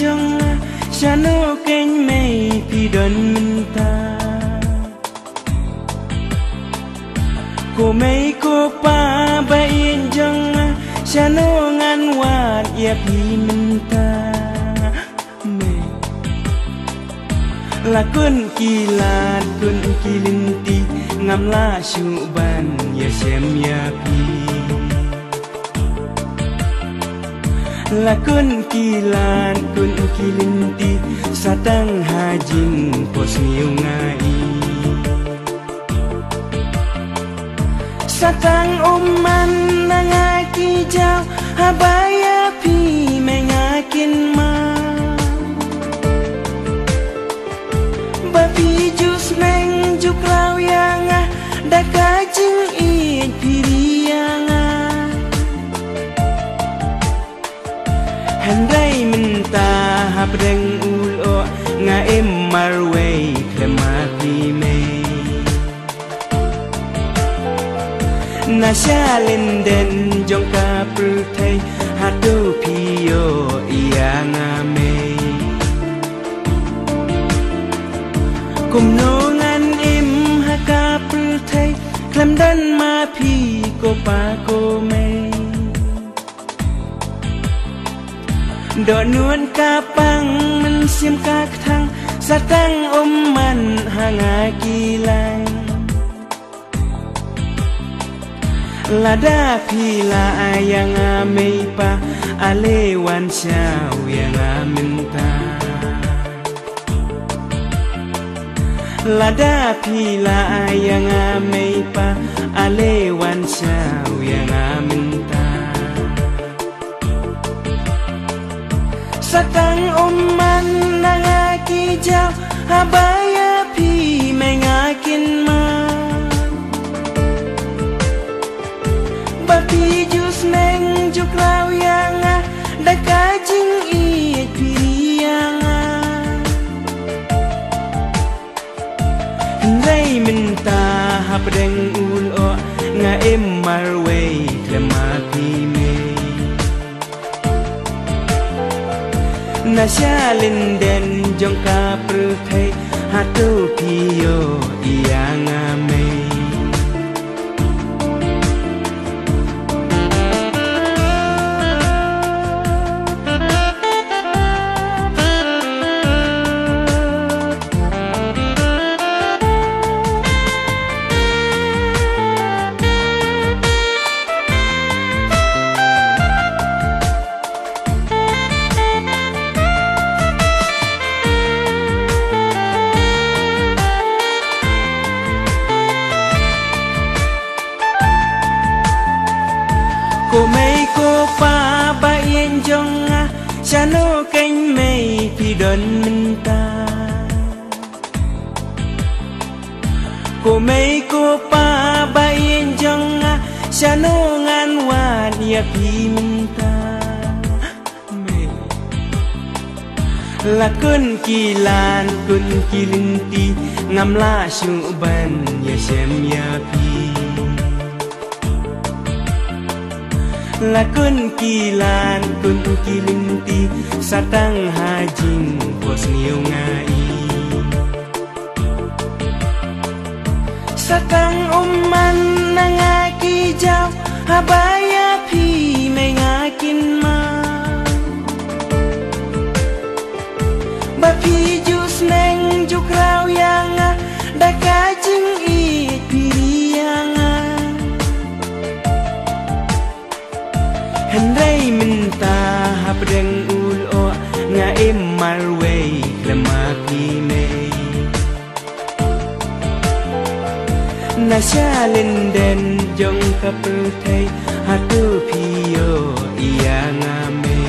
jong Shano keng mei pi don minta Ko mei ko pa ba in jong Shano ngan wat ya pi minta Mei La kun kilat kun kilinti Ngam la syuban ya sem ya pi La kun kilan kun kilinti Satang hajin pos niu ngai Satang uman nangaki jau Habaya pi mengakin ma Bapi jus meng juk lau yang Dakajing it piriang Handai minta habdeng ulo nga marway klemati me Nasya linden jong kaprutai hatu piyo iya ngame Kumnongan hakaprutai klem dan ma pi ko pa ko me Dok nuan kapang mensim kak thang Satang man hanga kilai Lada pila ayang amei pa Alewan syau yang aminta Lada pila ayang amei pa Alewan syau yang aminta Satang man nangaki jau Habaya pi mengakin ma Bapi jus meng juk lau yang Dakajing it piriang Hindai minta habdeng ulo Nga marway klemati me Nasya linden jong kaprutai hatu piyo iya ngame Ko mei ko pa ba yen jong Shano keng mei pi don minta Ko mei ko pa ba yen jong Shano ngan wat ya pi minta Mei La kun kilan kun kilinti Ngam la syuban ya sem ya pi La kun kilan kun kilinti Satang hajing pos niu ngai Satang man nangaki jau Habaya pi mengakin ma Bapi jus meng juk rau yang Dakajing it piriang Handai minta habdeng ulo Nga marway klemati me Nasya linden jong kaprutai hatu piyo iya ngame